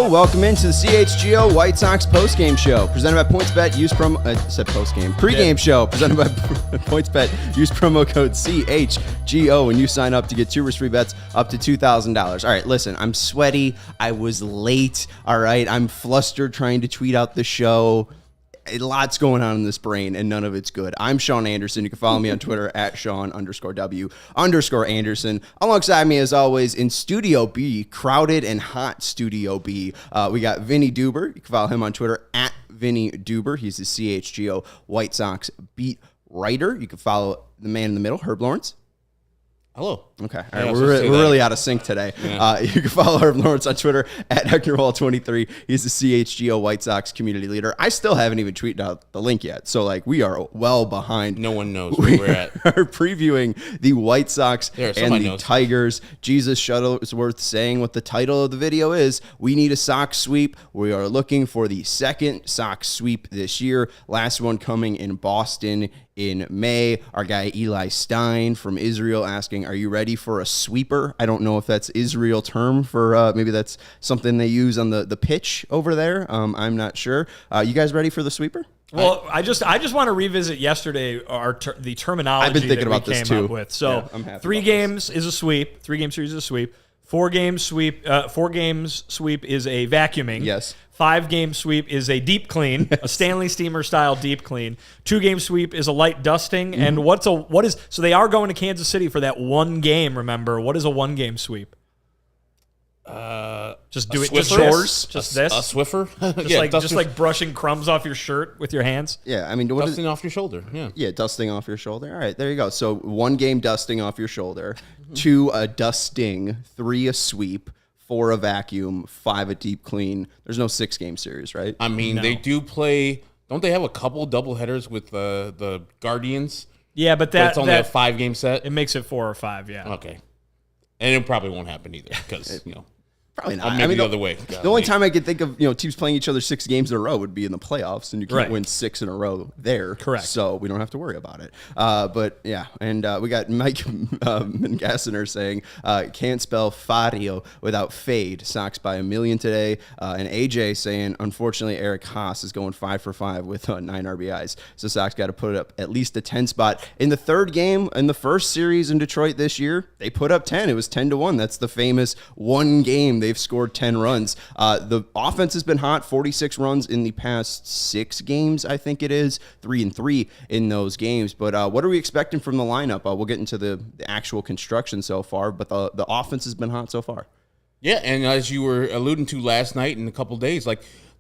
Welcome into the CHGO White Sox postgame show presented by PointsBet. Use pregame show presented by PointsBet. Use promo code CHGO when you sign up to get 2 risk-free bets up to $2,000. All right, listen, I'm sweaty. I was late. All right, I'm flustered trying to tweet out the show. A lot's going on in this brain, and none of it's good. I'm Sean Anderson. You can follow me on Twitter at Sean_W_Anderson. Alongside me, as always, in Studio B, crowded and hot Studio B, we got Vinnie Duber. You can follow him on Twitter at Vinnie Duber. He's the CHGO White Sox beat writer. You can follow the man in the middle, Herb Lawrence. Hello. Okay. All right. We're really out of sync today. Yeah. You can follow Herb Lawrence on Twitter at HectorHall23. He's the CHGO White Sox community leader. I still haven't even tweeted out the link yet. So, we are well behind. No one knows where we're at. We are previewing the White Sox and the Tigers. Jesus Shuttlesworth saying what the title of the video is. We need a Sox sweep. We are looking for the second Sox sweep this year. Last one coming in Boston in May. Our guy Eli Stein from Israel asking, are you ready for a sweeper? I don't know if that's Israel term for maybe that's something they use on the pitch over there. I'm not sure. You guys ready for the sweeper? Well, I just want to revisit yesterday the terminology I've been thinking about we this came too. up with. So yeah, 3 games is a sweep. 3 game series is a sweep. 4 games sweep. 4 games sweep is a vacuuming. Yes. 5 game sweep is a deep clean, a Stanley Steamer style deep clean. 2 game sweep is a light dusting. Mm-hmm. And so they are going to Kansas City for that 1 game. Remember, what is a 1 game sweep? Just do it. Just chores. Just this. A Swiffer. Just like brushing crumbs off your shirt with your hands. Yeah, I mean, dusting off your shoulder. Yeah, dusting off your shoulder. All right, there you go. So 1 game dusting off your shoulder, 2 a dusting, 3 a sweep, 4 a vacuum, 5 a deep clean. There's no 6 game series, right? I mean, They do play. Don't they have a couple doubleheaders with the Guardians? Yeah, but it's only a 5 game set. It makes it 4 or 5. Yeah. Okay, and it probably won't happen either because Probably not. Maybe the other way. The only time I could think of teams playing each other 6 games in a row would be in the playoffs, and you can't win 6 in a row there. Correct. So we don't have to worry about it. But yeah, and we got Mike Mangassiner saying can't spell Fario without fade. Sox by 1 million today, and AJ saying unfortunately Eric Haas is going 5 for 5 with 9 RBIs. So Sox got to put up at least a 10 spot in the 3rd game in the first series in Detroit this year. They put up 10. It was 10-1. That's the famous 1 game they've scored 10 runs. The offense has been hot, 46 runs in the past 6 games, I think it is, 3-3 in those games. But what are we expecting from the lineup? We'll get into the actual construction so far, but the offense has been hot so far. Yeah, and as you were alluding to last night and a couple of days,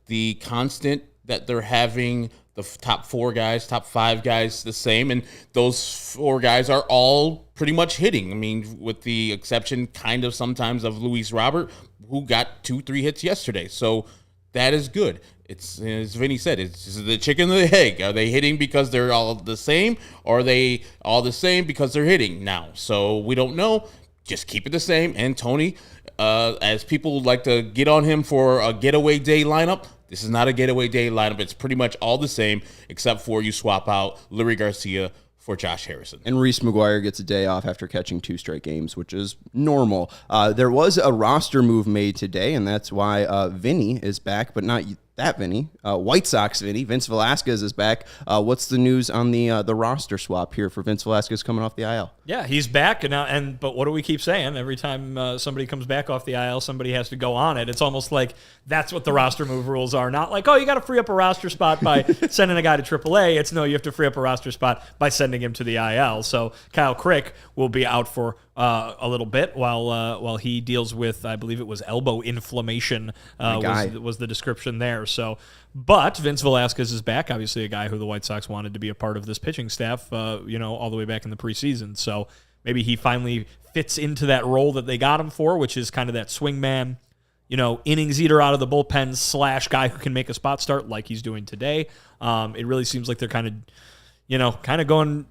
the constant that they're having the top 4 guys, top 5 guys the same, and those 4 guys are all pretty much hitting. I mean, with the exception kind of sometimes of Luis Robert, who got 2-3 hits yesterday. So that is good. It's, as Vinny said, it's the chicken and the egg. Are they hitting because they're all the same, or are they all the same because they're hitting now? So we don't know. Just keep it the same. And Tony, as people like to get on him for a getaway day lineup, this is not a getaway day lineup. It's pretty much all the same, except for you swap out Lurie Garcia for Josh Harrison. And Reese McGuire gets a day off after catching 2 straight games, which is normal. There was a roster move made today, and that's why Vinny is back, but not that Vinny. White Sox Vinny. Vince Velasquez is back. What's the news on the roster swap here for Vince Velasquez coming off the IL? Yeah, he's back now. But what do we keep saying? Every time somebody comes back off the IL, somebody has to go on it. It's almost like that's what the roster move rules are. Not like, oh, you got to free up a roster spot by sending a guy to AAA. It's no, you have to free up a roster spot by sending him to the IL. So Kyle Crick will be out for a little bit while he deals with, I believe it was elbow inflammation was the description there. So, but Vince Velasquez is back, obviously a guy who the White Sox wanted to be a part of this pitching staff, all the way back in the preseason. So maybe he finally fits into that role that they got him for, which is kind of that swingman, innings eater out of the bullpen / guy who can make a spot start like he's doing today. It really seems like they're kind of going,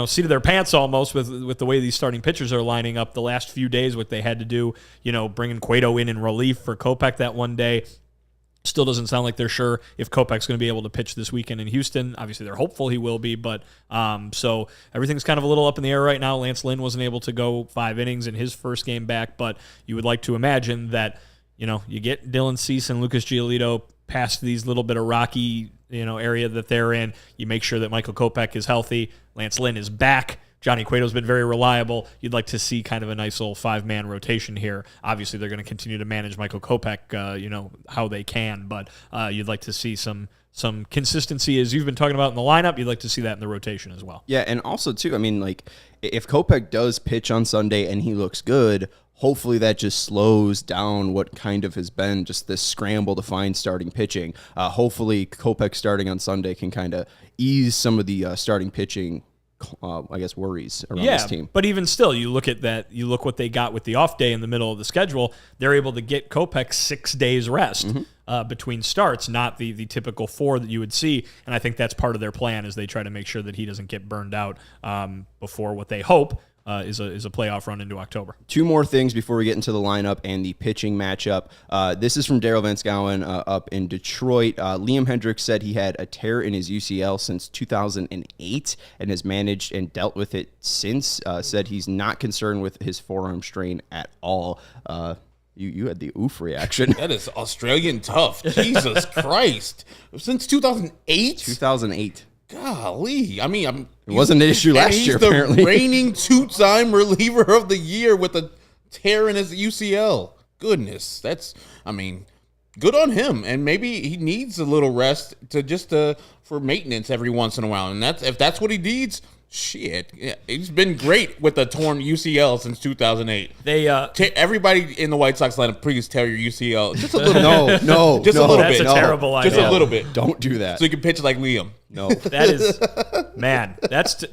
seat of their pants almost with the way these starting pitchers are lining up the last few days, what they had to do, bringing Cueto in relief for Kopech that one day. Still doesn't sound like they're sure if Kopech's going to be able to pitch this weekend in Houston. Obviously, they're hopeful he will be, but so everything's kind of a little up in the air right now. Lance Lynn wasn't able to go 5 innings in his first game back, but you would like to imagine that you get Dylan Cease and Lucas Giolito past these little bit of rocky, area that they're in. You make sure that Michael Kopech is healthy. Lance Lynn is back. Johnny Cueto's been very reliable. You'd like to see kind of a nice little 5-man rotation here. Obviously, they're going to continue to manage Michael Kopech, how they can, but you'd like to see some consistency, as you've been talking about in the lineup. You'd like to see that in the rotation as well. Yeah, and also, too, I mean, like, if Kopech does pitch on Sunday and he looks good, hopefully that just slows down what kind of has been just this scramble to find starting pitching. Hopefully Kopech starting on Sunday can kind of ease some of the starting pitching worries around this team. But even still, you look at that, you look what they got with the off day in the middle of the schedule. They're able to get Kopech 6 days rest between starts, not the typical 4 that you would see. And I think that's part of their plan, is they try to make sure that he doesn't get burned out before what they hope is a playoff run into October. 2 more things before we get into the lineup and the pitching matchup. This is from Daryl Van Schouwen up in Detroit. Liam Hendriks said he had a tear in his UCL since 2008 and has managed and dealt with it since. Said he's not concerned with his forearm strain at all. You had the oof reaction. That is Australian tough. Jesus Christ. Since 2008? 2008. Golly. I mean, it wasn't an issue last year, apparently. He's the reigning 2-time reliever of the year with a tear in his UCL. Goodness. Good on him. And maybe he needs a little rest for maintenance every once in a while. And if that's what he needs, shit. Yeah, he's been great with a torn UCL since 2008. Everybody in the White Sox lineup, please tear your UCL. Just a little No. Just a little That's bit. a terrible idea. Just a little bit. Don't do that. So you can pitch like Liam. No. That is, man,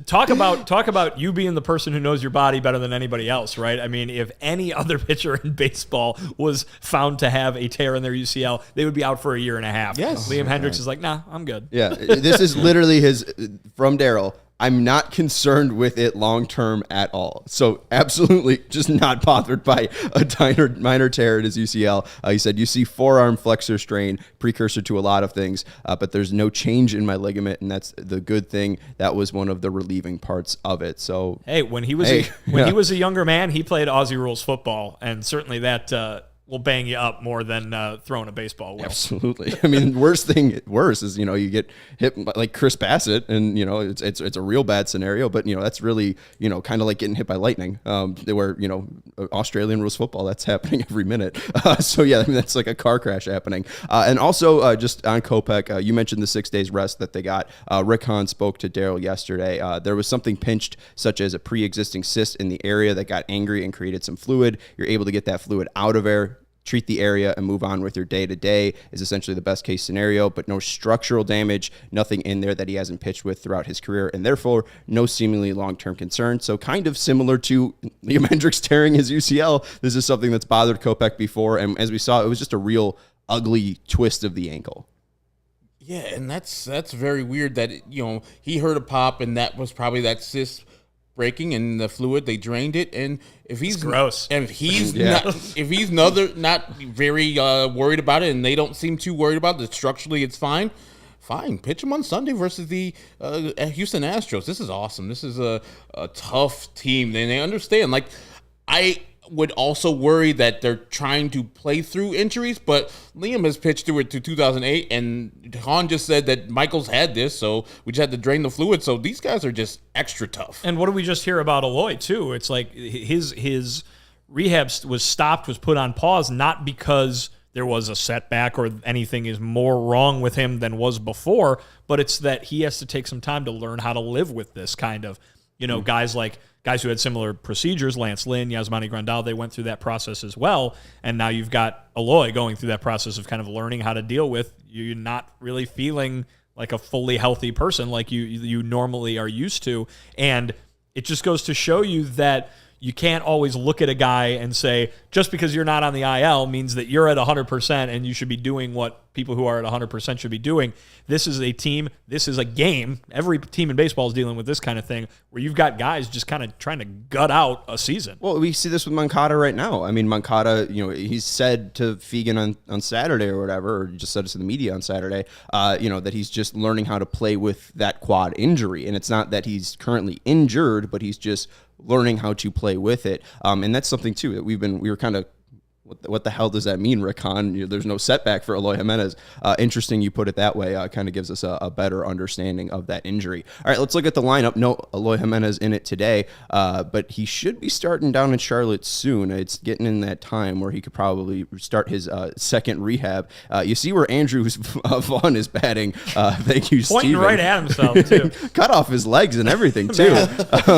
talk about you being the person who knows your body better than anybody else, right? I mean, if any other pitcher in baseball was found to have a tear in their UCL, they would be out for a year and a half. Yes. Liam Hendriks is like, nah, I'm good. Yeah, this is literally from Daryl. I'm not concerned with it long-term at all. So absolutely just not bothered by a minor tear in his UCL. He said, you see forearm flexor strain, precursor to a lot of things, but there's no change in my ligament, and that's the good thing. That was one of the relieving parts of it. So hey, when he was a younger man, he played Aussie rules football, and certainly that will bang you up more than throwing a baseball will. Absolutely. I mean, worse is, you get hit like Chris Bassett, and, it's a real bad scenario, but, that's really, kind of like getting hit by lightning, where, Australian rules football, that's happening every minute. So, yeah, I mean, that's like a car crash happening. And also just on Kopech, you mentioned the 6 days rest that they got. Rick Hahn spoke to Daryl yesterday. There was something pinched, such as a pre-existing cyst in the area that got angry and created some fluid. You're able to get that fluid out of there, treat the area, and move on with your day-to-day is essentially the best case scenario, but no structural damage, nothing in there that he hasn't pitched with throughout his career, and therefore no seemingly long-term concern. So kind of similar to Liam Hendriks tearing his UCL, this is something that's bothered Kopech before, and as we saw, it was just a real ugly twist of the ankle. Yeah, and that's very weird that, he heard a pop, and that was probably that cyst breaking, and the fluid, they drained it, and if he's gross, and if he's not very worried about it, and they don't seem too worried about it, structurally it's fine, pitch him on Sunday versus the Houston Astros. This is awesome. This is a tough team, and they understand. Like, I would also worry that they're trying to play through injuries, but Liam has pitched through it to 2008, and Hahn just said that Michael's had this, so we just had to drain the fluid. So these guys are just extra tough. And what did we just hear about Eloy, too? It's like his rehab was put on pause, not because there was a setback or anything is more wrong with him than was before, but it's that he has to take some time to learn how to live with this kind of, guys who had similar procedures, Lance Lynn, Yasmani Grandal, they went through that process as well. And now you've got Eloy going through that process of kind of learning how to deal with you not really feeling like a fully healthy person like you normally are used to. And it just goes to show you that you can't always look at a guy and say, just because you're not on the IL means that you're at 100% and you should be doing what people who are at 100% should be doing. This is a team. This is a game. Every team in baseball is dealing with this kind of thing where you've got guys just kind of trying to gut out a season. Well, we see this with Moncada right now. I mean, Moncada, he's said to Fegan on Saturday or whatever, or just said it to the media on Saturday, that he's just learning how to play with that quad injury. And it's not that he's currently injured, but he's just learning how to play with it. And that's something, too, that we were kind of what the hell does that mean, Rick Hahn? There's no setback for Eloy Jimenez. Interesting you put it that way. Kind of gives us a better understanding of that injury. All right, let's look at the lineup. No Eloy Jimenez in it today, but he should be starting down in Charlotte soon. It's getting in that time where he could probably start his second rehab. You see where Andrew Vaughn is batting. Thank you, Pointing Steven. right at himself, too. Cut off his legs and everything, too.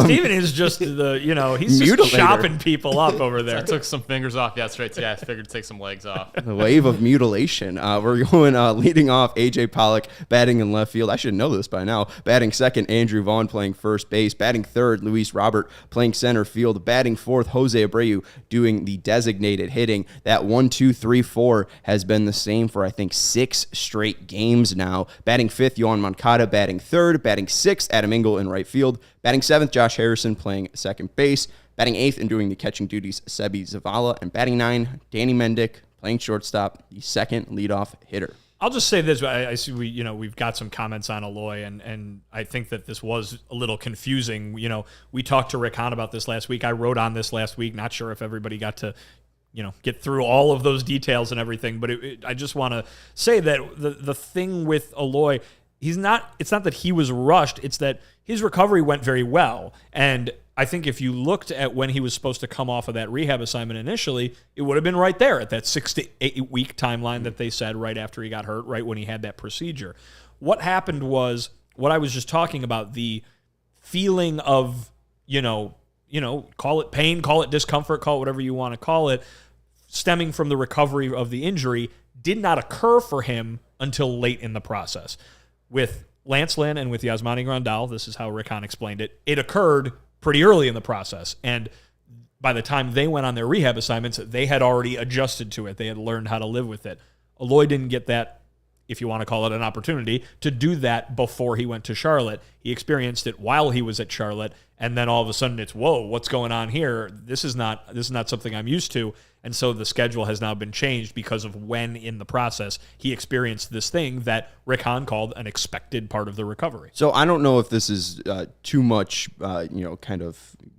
Steven is just he's just Mutilator. chopping people up over there. I took some fingers off yesterday. Yeah, I figured to take some legs off. The wave of mutilation. We're going leading off AJ Pollock, batting in left field. I should know this by now. Batting second, Andrew Vaughn playing first base. Batting third, Luis Robert playing center field. Batting fourth, José Abreu doing the designated hitting. That 1, 2, 3, 4 has been the same for, I think, 6 straight games now. Batting fifth, Yohan Moncada. Batting third. Batting sixth, Adam Engel in right field. Batting seventh, Josh Harrison playing second base. Batting eighth and doing the catching duties, Sebi Zavala. And batting 9, Danny Mendick playing shortstop, the second leadoff hitter. I'll just say this: I see we've got some comments on Eloy, and I think that this was a little confusing. We talked to Rick Hahn about this last week. I wrote on this last week. Not sure if everybody got to get through all of those details and everything, but I just want to say that the thing with Eloy, it's not that he was rushed. It's that his recovery went very well, and I think if you looked at when he was supposed to come off of that rehab assignment initially, it would have been right there at that 6 to 8 week timeline that they said right after he got hurt, right when he had that procedure. What happened was what I was just talking about, the feeling of, call it pain, call it discomfort, call it whatever you want to call it, stemming from the recovery of the injury did not occur for him until late in the process. With Lance Lynn and with Yasmani Grandal, this is how Rick Hahn explained it, it occurred pretty early in the process. And by the time they went on their rehab assignments, they had already adjusted to it. They had learned how to live with it. Eloy didn't get that, if you want to call it an opportunity, to do that before he went to Charlotte. He experienced it while he was at Charlotte, and then all of a sudden it's, whoa, what's going on here? This is not something I'm used to. And so the schedule has now been changed because of when in the process he experienced this thing that Rick Hahn called an expected part of the recovery. So I don't know if this is too much, kind of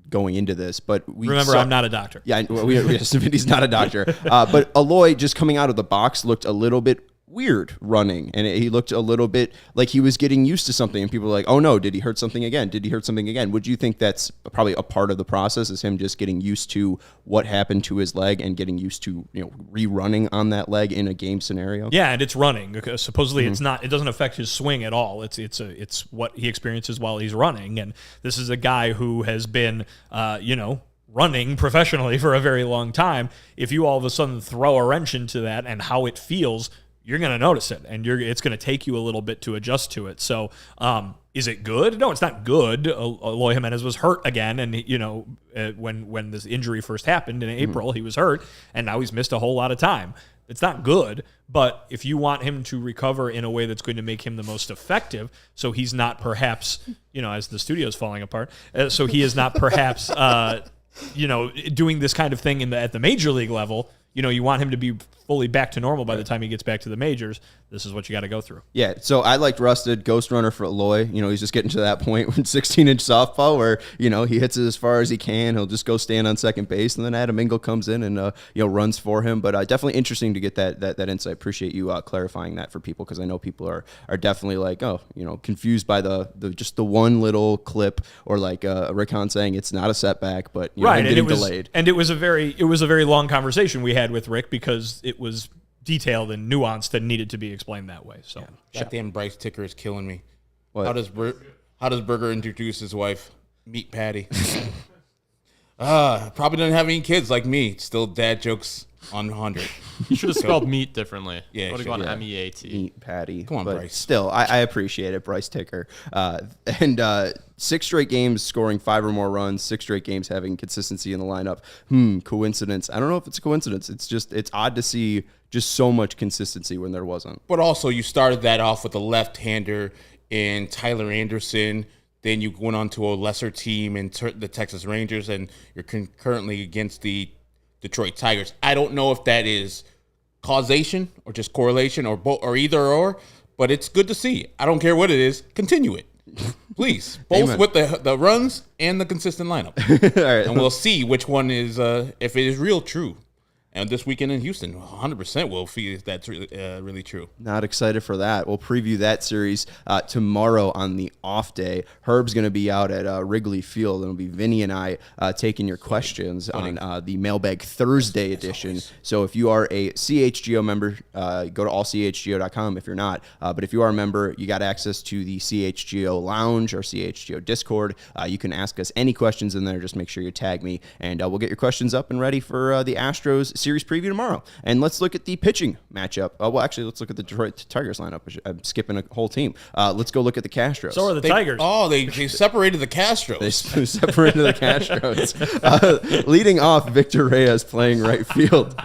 going into this, but remember, I'm not a doctor. Yeah, Vinny's not a doctor. But Eloy, just coming out of the box, looked a little bit weird running, and he looked a little bit like he was getting used to something, and people were like, oh no, did he hurt something again? Would you think that's probably a part of the process, is him just getting used to what happened to his leg and getting used to rerunning on that leg in a game scenario? Yeah, and it's running because supposedly it doesn't affect his swing at all. It's what he experiences while he's running, and this is a guy who has been running professionally for a very long time. If you all of a sudden throw a wrench into that and how it feels, you're going to notice it, and it's going to take you a little bit to adjust to it. So is it good? No, it's not good. Eloy Jimenez was hurt again, and when this injury first happened in April, he was hurt, and now he's missed a whole lot of time. It's not good, but if you want him to recover in a way that's going to make him the most effective, so he's not perhaps, as the studio's falling apart, so he is not perhaps, doing this kind of thing at the major league level, you want him to be fully back to normal by the time he gets back to the majors. This is what you got to go through. Yeah, so I liked Rusted, ghost runner for Eloy. He's just getting to that point with 16-inch softball where, he hits it as far as he can. He'll just go stand on second base, and then Adam Engel comes in and, runs for him. But definitely interesting to get that insight. Appreciate you clarifying that for people, because I know people are definitely like, confused by the just the one little clip, or like Rick Hahn saying it's not a setback, but right, getting delayed. And it was a very long conversation we had with Rick, because it was detailed and nuanced and needed to be explained that way. So that damn Bryce ticker is killing me. What? How does Berger introduce his wife? Meat Patty. Probably doesn't have any kids like me. Still dad jokes on 100. You should have spelled meat differently. Yeah, would have gone MEAT. Meat Patty. Come on, but Bryce. Still, I appreciate it, Bryce Ticker. And 6 straight games scoring 5 or more runs, 6 straight games having consistency in the lineup. Coincidence? I don't know if it's a coincidence. It's odd to see just so much consistency when there wasn't. But also, you started that off with a left-hander in Tyler Anderson. Then you went on to a lesser team in the Texas Rangers, and you're currently against the Detroit Tigers. I don't know if that is causation or just correlation or either or, but it's good to see. I don't care what it is. Continue it, please. Both Amen. with the runs and the consistent lineup. All right. And we'll see which one is, if it is real true. And this weekend in Houston, 100% will feel if that's really true. Not excited for that. We'll preview that series tomorrow on the off day. Herb's going to be out at Wrigley Field. It'll be Vinny and I taking your questions on the Mailbag Thursday edition. So if you are a CHGO member, go to allchgo.com if you're not. But if you are a member, you got access to the CHGO Lounge or CHGO Discord. You can ask us any questions in there. Just make sure you tag me, and we'll get your questions up and ready for the Astros series preview tomorrow. And let's look at the pitching matchup. Well, actually, let's look at the Detroit Tigers lineup. I'm skipping a whole team. Let's go look at the Castros. So are the Tigers. Oh, they separated the Castros. They separated the Castros. Leading off, Victor Reyes playing right field.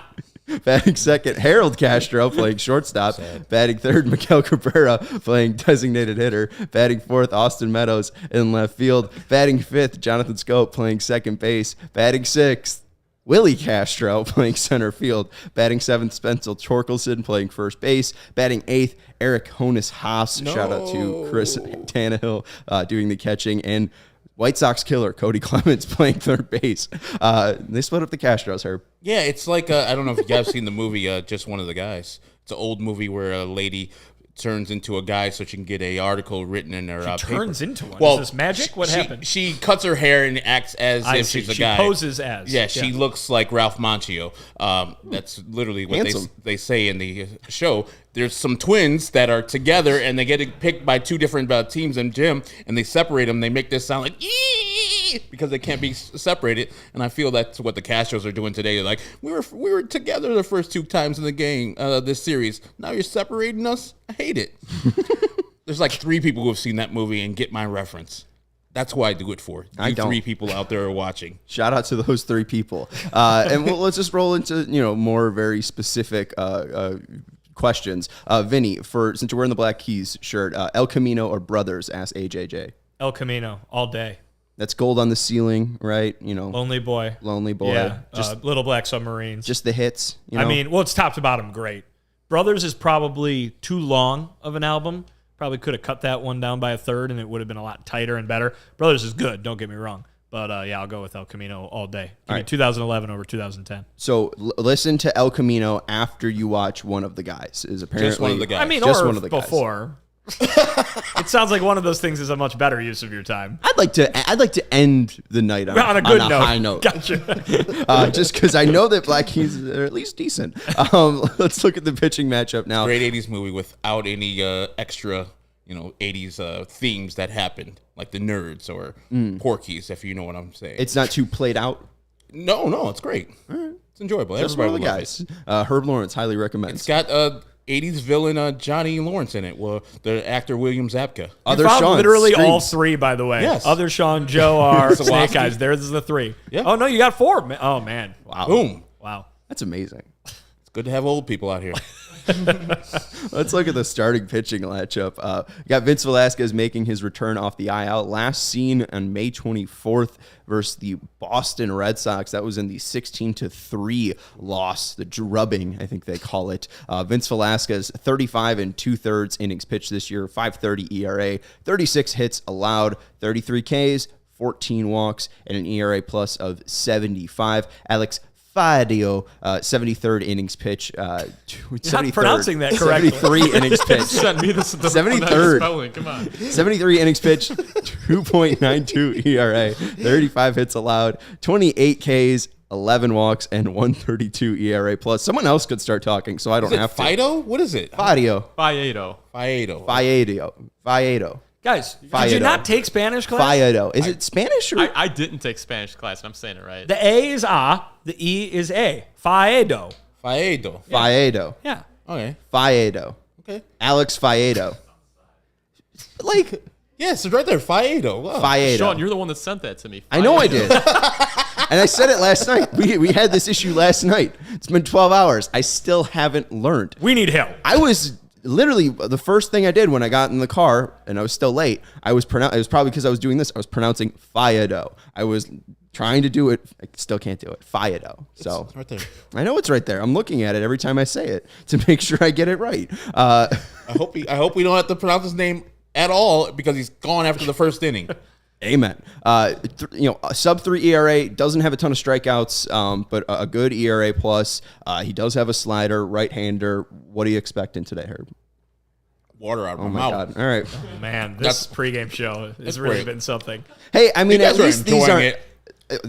Batting second, Harold Castro playing shortstop. Sad. Batting third, Miguel Cabrera playing designated hitter. Batting fourth, Austin Meadows in left field. Batting fifth, Jonathan Scope playing second base. Batting sixth, Willie Castro playing center field. Batting seventh, Spencer Torkelson playing first base. Batting eighth, Eric Honus-Haas. No. Shout out to Chris Tannehill doing the catching. And White Sox killer Cody Clemens playing third base. They split up the Castros, Herb. Yeah, it's like, I don't know if you guys have seen the movie, Just One of the Guys. It's an old movie where a lady turns into a guy so she can get a article written in her paper. Turns into one. Well, is this magic? What happened? She cuts her hair and acts as if she's a guy. She poses as. Yeah, she looks like Ralph Macchio. That's literally what they say in the show. There's some twins that are together, and they get picked by two different teams in gym, and they separate them. They make this sound like ee because they can't be separated. And I feel that's what the Castros are doing today. They're like, we were together the first two times in the game, this series. Now you're separating us. I hate it. There's like 3 people who have seen that movie and get my reference. That's who I do it for. I don't. 3 people out there are watching. Shout out to those 3 people. And let's just roll into more very specific questions. Vinny, since you're wearing the Black Keys shirt, El Camino or Brothers? Asked AJJ. El Camino all day. That's gold on the ceiling, right? Lonely Boy. Yeah. Just Little Black Submarines. Just the hits. I mean, it's top to bottom great. Brothers is probably too long of an album. Probably could have cut that one down by a third, and it would have been a lot tighter and better. Brothers is good. Don't get me wrong. But, I'll go with El Camino all day. Give me 2011 over 2010. So listen to El Camino after you watch One of the Guys. Is apparently Just One of the Guys. I mean, just or One of the Guys. Before. It sounds like one of those things is a much better use of your time. I'd like to end the night on a good note. high note. Gotcha. Just because I know that Black Keys are at least decent. Let's look at the pitching matchup now. Great 80s movie without any extra 80s themes that happened, like the Nerds or Porky's, if you know what I'm saying. It's not too played out. No, it's great. It's enjoyable. Just One of the Everybody Guys. loves it. Herb Lawrence highly recommends. It's got 80s villain Johnny Lawrence in it. Well, the actor William Zabka. Other found Sean literally screams. all 3, by the way. Yes. Other Sean, Joe are Snake Sawatsky. Eyes. There's the 3. Yeah. Oh, no, you got 4. Oh, man. Wow. Boom. Wow. That's amazing. It's good to have old people out here. Let's look at the starting pitching matchup. You got Vince Velasquez making his return off the IL. Last seen on May 24th versus the Boston Red Sox. That was in the 16-3 loss, the drubbing, I think they call it. Vince Velasquez, 35 2/3 innings pitched this year, 5.30 ERA, 36 hits allowed, 33 Ks, 14 walks, and an ERA plus of 75. Alex Fadio, 73rd innings pitch. You're not pronouncing that correctly. 73 innings pitch. Send me this. 73rd. Spelling. Come on. 73 innings pitch, 2.92 ERA, 35 hits allowed, 28 Ks, 11 walks, and 132 ERA plus. Someone else could start talking, so I don't Is it have to. Fido? What is it? Fadio. Faedo. Guys, did Faedo. you not take Spanish class? Faedo. Is it Spanish or? I didn't take Spanish class, and I'm saying it right. The A is A, the E is A. Faedo. Faedo. Yeah. Okay. Faedo. Okay. Alex Faedo. Like, Yes, it's right there. Faedo. Wow. Faedo. Sean, you're the one that sent that to me. I know I did. And I said it last night. We had this issue last night. It's been 12 hours. I still haven't learned. We need help. I was literally the first thing I did when I got in the car and I was still late. It was probably because I was doing this. I was pronouncing Faedo. I was trying to do it. I still can't do it. Faedo. So It's right there. I know it's right there. I'm looking at it every time I say it to make sure I get it right. I hope we don't have to pronounce his name at all because he's gone after the first inning. Amen. A sub 3 ERA, doesn't have a ton of strikeouts, but a good ERA plus. He does have a slider, right-hander. What are you expecting today, Herb? Water out of Oh my my mouth. God! All right. Man, this pregame show has really been something. Hey, I mean, You at guys are least these enjoying aren't. it.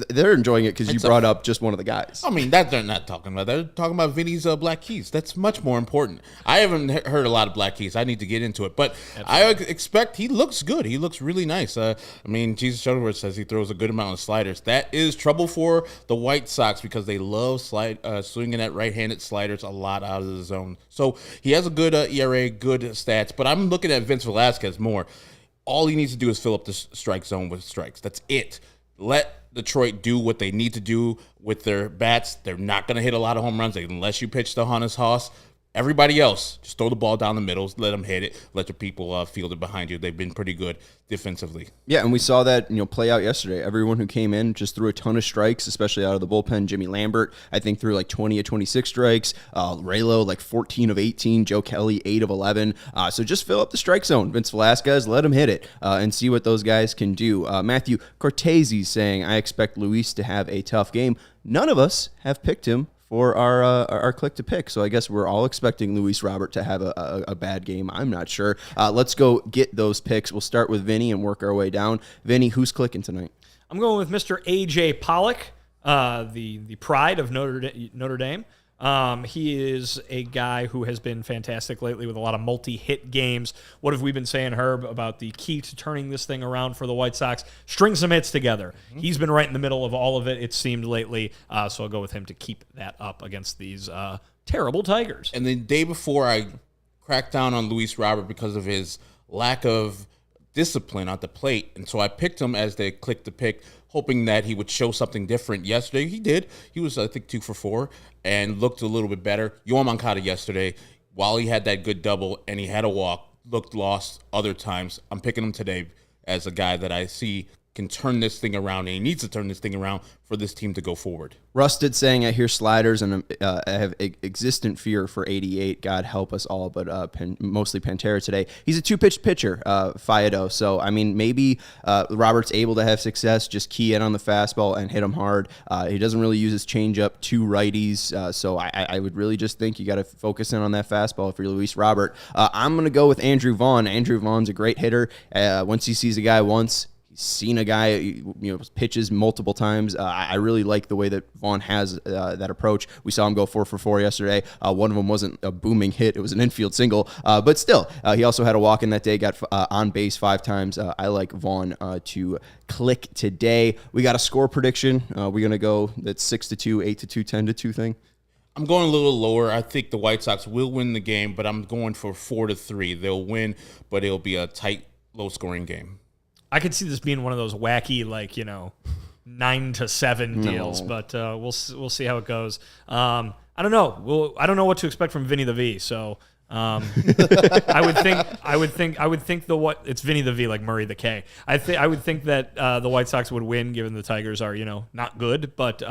They're enjoying it because you brought up just one of the guys. I mean, that they're not talking about. They're talking about Vinny's Black Keys. That's much more important. I haven't heard a lot of Black Keys. I need to get into it. But I expect he looks good. He looks really nice. I mean, Jesus Shuttleworth says he throws a good amount of sliders. That is trouble for the White Sox because they love swinging at right-handed sliders a lot out of the zone. So he has a good ERA, good stats. But I'm looking at Vince Velasquez more. All he needs to do is fill up the strike zone with strikes. That's it. Let Detroit do what they need to do with their bats. They're not going to hit a lot of home runs unless you pitch to Hannes Haas. Everybody else, just throw the ball down the middle, let them hit it, let the people field it behind you. They've been pretty good defensively. Yeah, and we saw that play out yesterday. Everyone who came in just threw a ton of strikes, especially out of the bullpen. Jimmy Lambert, I think, threw like 20 of 26 strikes. Raylo, like 14 of 18. Joe Kelly, 8 of 11. So just fill up the strike zone. Vince Velasquez, let him hit it and see what those guys can do. Matthew Cortese saying, I expect Luis to have a tough game. None of us have picked him for our click to pick. So I guess we're all expecting Luis Robert to have a bad game. I'm not sure. Let's go get those picks. We'll start with Vinny and work our way down. Vinny, who's clicking tonight? I'm going with Mr. A.J. Pollock, the pride of Notre Dame. He is a guy who has been fantastic lately with a lot of multi-hit games. What have we been saying, Herb, about the key to turning this thing around for the White Sox? String some hits together. He's been right in the middle of all of it, it seemed, lately. So I'll go with him to keep that up against these terrible Tigers. And the day before, I cracked down on Luis Robert because of his lack of discipline at the plate. And so I picked him as they clicked the pick, hoping that he would show something different yesterday. He did. He was, I think, 2 for 4 and looked a little bit better. Yoan Moncada yesterday, while he had that good double and he had a walk, looked lost other times. I'm picking him today as a guy that I see can turn this thing around, and he needs to turn this thing around for this team to go forward. Rusted saying, I hear sliders, and I have existent fear for 88. God help us all, but mostly Pantera today. He's a 2-pitch pitcher, Fiado. So, I mean, maybe Robert's able to have success, just key in on the fastball and hit him hard. He doesn't really use his changeup to righties, so I would really just think you got to focus in on that fastball if you're Luis Robert. I'm going to go with Andrew Vaughn. Andrew Vaughn's a great hitter. Once he sees a guy once, seen a guy, pitches multiple times. I really like the way that Vaughn has that approach. We saw him go 4 for 4 yesterday. One of them wasn't a booming hit. It was an infield single. But still, he also had a walk in that day, got on base 5 times. I like Vaughn to click today. We got a score prediction. We're going to go that 6-2, 8-2, 10-2 thing. I'm going a little lower. I think the White Sox will win the game, but I'm going for 4-3. They'll win, but it'll be a tight, low-scoring game. I could see this being one of those wacky, 9-7 deals, but we'll see how it goes. I don't know. I don't know what to expect from Vinny the V. So I would think it's Vinny the V, like Murray the K. I would think that the White Sox would win, given the Tigers are not good, but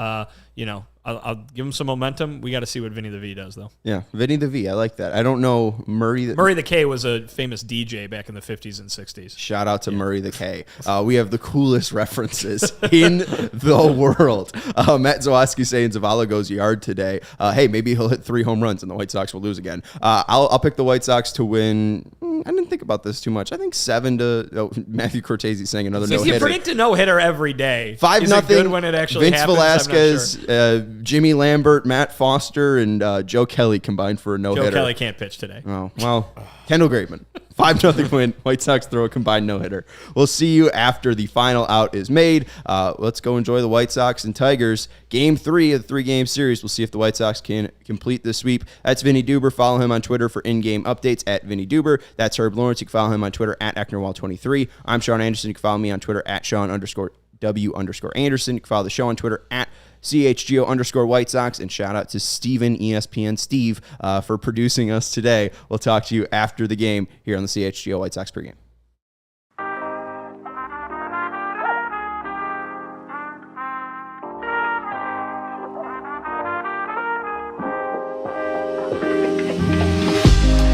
I'll give him some momentum. We got to see what Vinny the V does, though. Yeah, Vinny the V. I like that. I don't know Murray. Murray the K was a famous DJ back in the 50s and 60s. Shout out to Murray the K. We have the coolest references in the world. Matt Zawaski saying Zavala goes yard today. Hey, maybe he'll hit 3 home runs and the White Sox will lose again. I'll pick the White Sox to win. I didn't think about this too much. I think 7-. Matthew Cortese saying another no hitter. You predict a no hitter every day. 5-0. Is it good when it actually Vince happens? Velasquez, I'm not sure. Jimmy Lambert, Matt Foster, and Joe Kelly combined for a no hitter. Joe Kelly can't pitch today. Oh, well, Kendall Graveman. 5-0 win. White Sox throw a combined no-hitter. We'll see you after the final out is made. Let's go enjoy the White Sox and Tigers. Game 3 of the 3-game series. We'll see if the White Sox can complete this sweep. That's Vinnie Duber. Follow him on Twitter for in-game updates at Vinnie Duber. That's Herb Lawrence. You can follow him on Twitter at Ecknerwall23. I'm Sean Anderson. You can follow me on Twitter at Sean_W_Anderson. You can follow the show on Twitter at CHGO_White Sox, and shout out to Steven, ESPN Steve, for producing us today. We'll talk to you after the game here on the CHGO White Sox pregame.